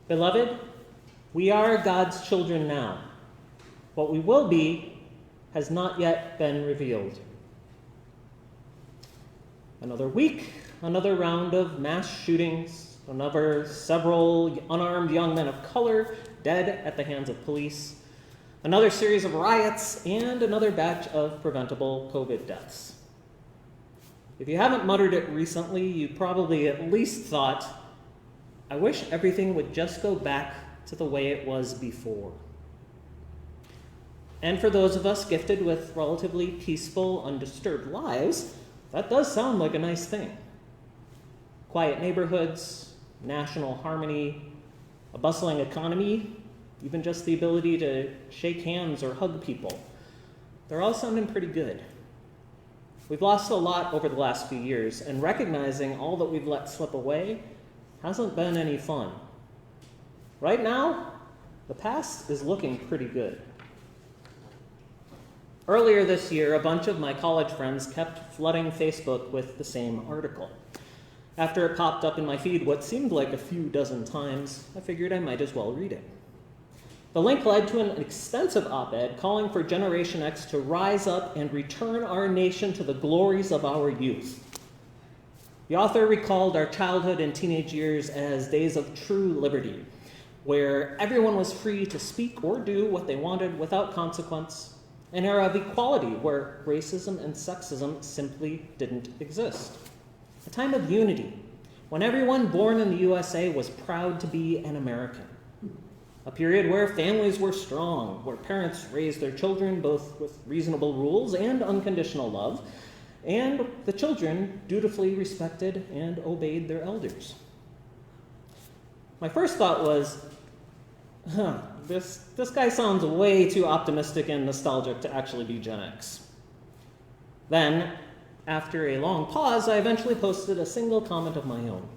Beloved, we are God's children now. What we will be has not yet been revealed. Another week, another round of mass shootings, another several unarmed young men of color dead at the hands of police, another series of riots, and another batch of preventable COVID deaths. If you haven't muttered it recently, you probably at least thought, I wish everything would just go back to the way it was before. And for those of us gifted with relatively peaceful, undisturbed lives, that does sound like a nice thing. Quiet neighborhoods, national harmony, a bustling economy, even just the ability to shake hands or hug people. They're all sounding pretty good. We've lost a lot over the last few years, and recognizing all that we've let slip away hasn't been any fun. Right now, the past is looking pretty good. Earlier this year, a bunch of my college friends kept flooding Facebook with the same article. After it popped up in my feed what seemed like a few dozen times, I figured I might as well read it. The link led to an extensive op-ed calling for Generation X to rise up and return our nation to the glories of our youth. The author recalled our childhood and teenage years as days of true liberty, where everyone was free to speak or do what they wanted without consequence, an era of equality where racism and sexism simply didn't exist, a time of unity when everyone born in the USA was proud to be an American, a period where families were strong, where parents raised their children both with reasonable rules and unconditional love, and the children dutifully respected and obeyed their elders. My first thought was, this guy sounds way too optimistic and nostalgic to actually be Gen X. Then, after a long pause, I eventually posted a single comment of my own.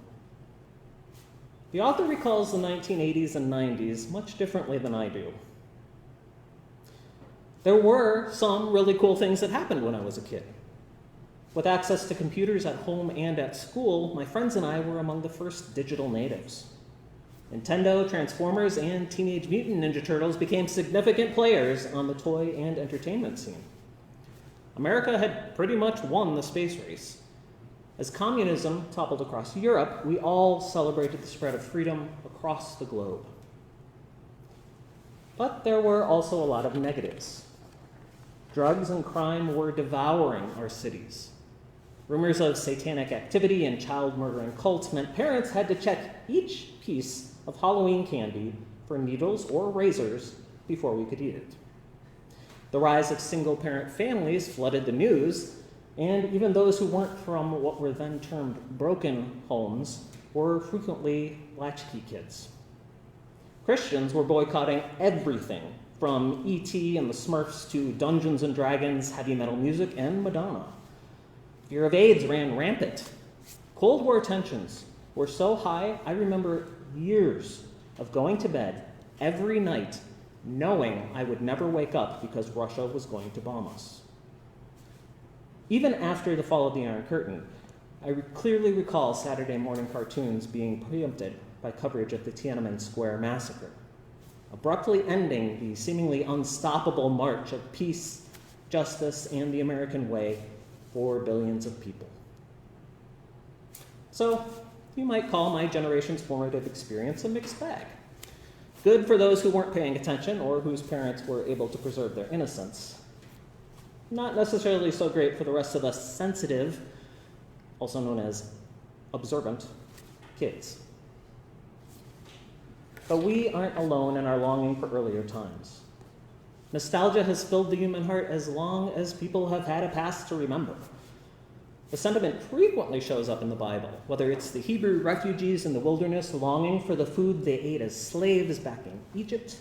The author recalls the 1980s and 90s much differently than I do. There were some really cool things that happened when I was a kid. With access to computers at home and at school, my friends and I were among the first digital natives. Nintendo, Transformers, and Teenage Mutant Ninja Turtles became significant players on the toy and entertainment scene. America had pretty much won the space race. As communism toppled across Europe, we all celebrated the spread of freedom across the globe. But there were also a lot of negatives. Drugs and crime were devouring our cities. Rumors of satanic activity and child-murdering cults meant parents had to check each piece of Halloween candy for needles or razors before we could eat it. The rise of single-parent families flooded the news, and even those who weren't from what were then termed broken homes were frequently latchkey kids. Christians were boycotting everything from E.T. and the Smurfs to Dungeons and Dragons, heavy metal music, and Madonna. Fear of AIDS ran rampant. Cold War tensions were so high, I remember years of going to bed every night knowing I would never wake up because Russia was going to bomb us. Even after the fall of the Iron Curtain, I clearly recall Saturday morning cartoons being preempted by coverage of the Hanneman Square massacre, abruptly ending the seemingly unstoppable march of peace, justice, and the American way for billions of people. So, you might call my generation's formative experience a mixed bag. Good for those who weren't paying attention or whose parents were able to preserve their innocence. Not necessarily so great for the rest of us sensitive, also known as observant, kids. But we aren't alone in our longing for earlier times. Nostalgia has filled the human heart as long as people have had a past to remember. The sentiment frequently shows up in the Bible, whether it's the Hebrew refugees in the wilderness longing for the food they ate as slaves back in Egypt,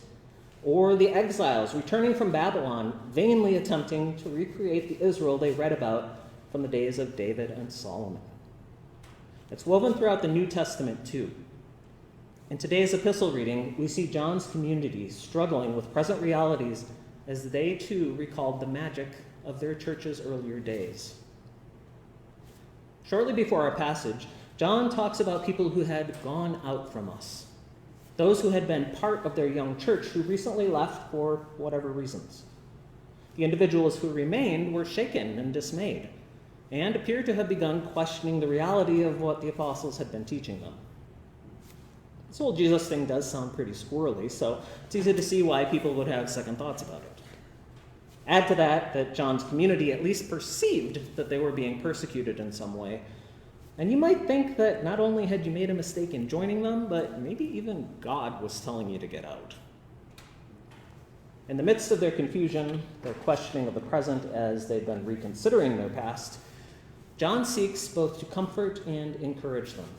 or the exiles returning from Babylon, vainly attempting to recreate the Israel they read about from the days of David and Solomon. It's woven throughout the New Testament, too. In today's epistle reading, we see John's community struggling with present realities as they, too, recalled the magic of their church's earlier days. Shortly before our passage, John talks about people who had gone out from us. those who had been part of their young church who recently left for whatever reasons. The individuals who remained were shaken and dismayed, and appeared to have begun questioning the reality of what the apostles had been teaching them. This whole Jesus thing does sound pretty squirrely, so it's easy to see why people would have second thoughts about it. Add to that John's community at least perceived that they were being persecuted in some way, and you might think that not only had you made a mistake in joining them, but maybe even God was telling you to get out. In the midst of their confusion, their questioning of the present as they'd been reconsidering their past, John seeks both to comfort and encourage them.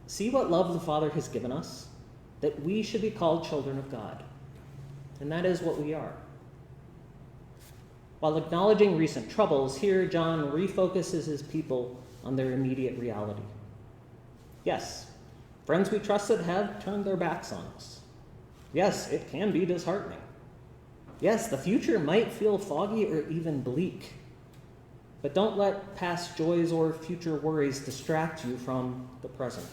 See what love the Father has given us, that we should be called children of God. And that is what we are. While acknowledging recent troubles, here John refocuses his people on their immediate reality. Yes, friends we trusted have turned their backs on us. Yes, it can be disheartening. Yes, the future might feel foggy or even bleak. But don't let past joys or future worries distract you from the present.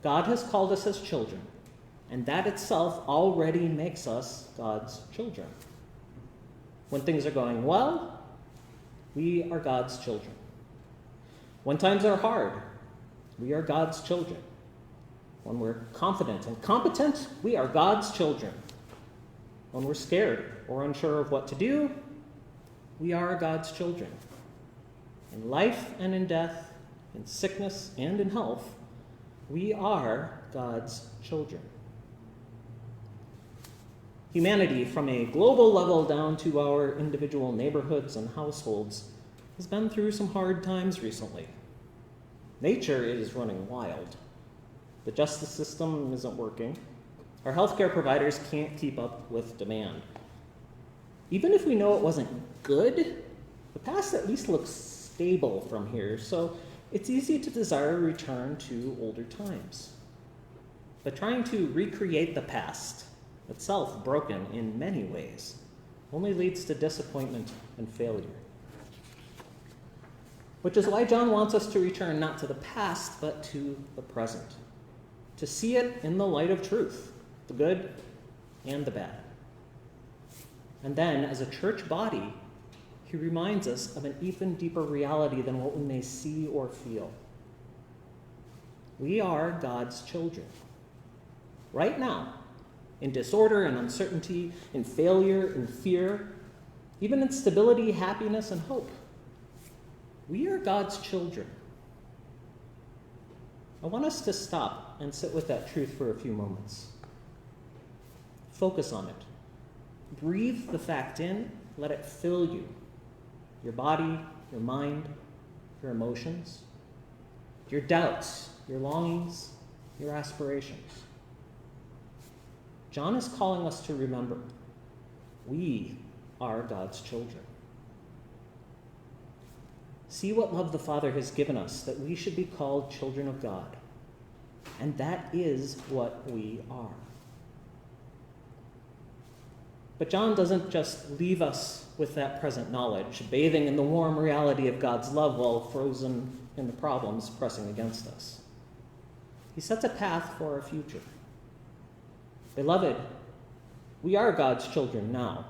God has called us as children, and that itself already makes us God's children. When things are going well, we are God's children. When times are hard, we are God's children. When we're confident and competent, we are God's children. When we're scared or unsure of what to do, we are God's children. In life and in death, in sickness and in health, we are God's children. Humanity, from a global level down to our individual neighborhoods and households, has been through some hard times recently. Nature is running wild. The justice system isn't working. Our healthcare providers can't keep up with demand. Even if we know it wasn't good, the past at least looks stable from here, so it's easy to desire a return to older times. But trying to recreate the past, itself broken in many ways, only leads to disappointment and failure. Which is why John wants us to return not to the past, but to the present, to see it in the light of truth, the good and the bad. And then, as a church body, he reminds us of an even deeper reality than what we may see or feel. We are God's children. Right now, in disorder and uncertainty, in failure and fear, even in stability, happiness, and hope. We are God's children. I want us to stop and sit with that truth for a few moments. Focus on it. Breathe the fact in, let it fill you. Your body, your mind, your emotions, your doubts, your longings, your aspirations. John is calling us to remember, we are God's children. See what love the Father has given us, that we should be called children of God. And that is what we are. But John doesn't just leave us with that present knowledge, bathing in the warm reality of God's love while frozen in the problems pressing against us. He sets a path for our future. Beloved, we are God's children now.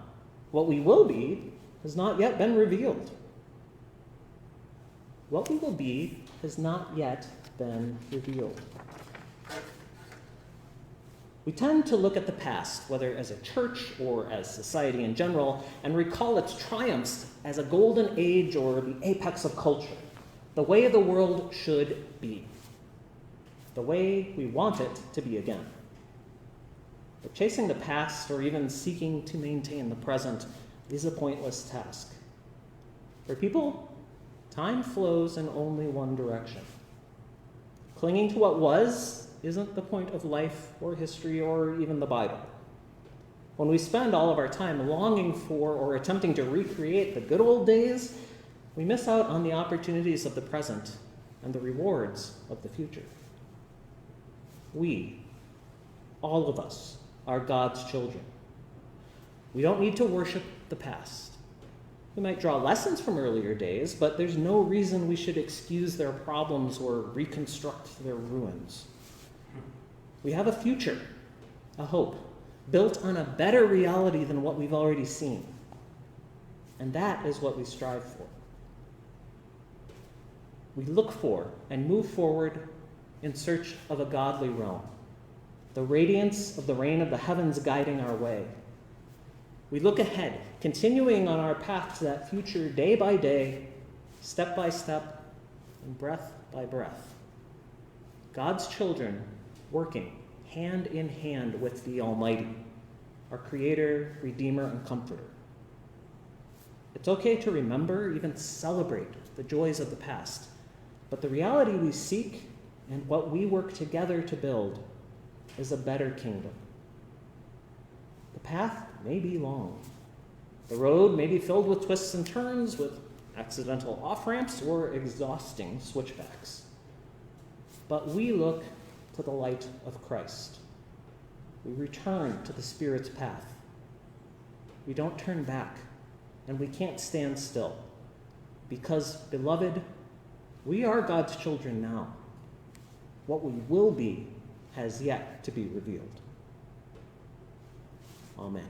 What we will be has not yet been revealed. What we will be has not yet been revealed. We tend to look at the past, whether as a church or as society in general, and recall its triumphs as a golden age or the apex of culture, the way the world should be, the way we want it to be again. But chasing the past or even seeking to maintain the present is a pointless task. For people, time flows in only one direction. Clinging to what was isn't the point of life or history or even the Bible. When we spend all of our time longing for or attempting to recreate the good old days, we miss out on the opportunities of the present and the rewards of the future. We, all of us, are God's children. We don't need to worship the past. We might draw lessons from earlier days, but there's no reason we should excuse their problems or reconstruct their ruins. We have a future, a hope, built on a better reality than what we've already seen. And that is what we strive for. We look for and move forward in search of a godly realm, the radiance of the reign of the heavens guiding our way. We look ahead, continuing on our path to that future day by day, step by step, and breath by breath. God's children working hand in hand with the Almighty, our Creator, Redeemer, and Comforter. It's okay to remember, even celebrate the joys of the past, but the reality we seek and what we work together to build is a better kingdom. The path may be long. The road may be filled with twists and turns, with accidental off-ramps or exhausting switchbacks. But we look to the light of Christ. We return to the Spirit's path. We don't turn back, and we can't stand still. Because, beloved, we are God's children now. What we will be has yet to be revealed. Amen.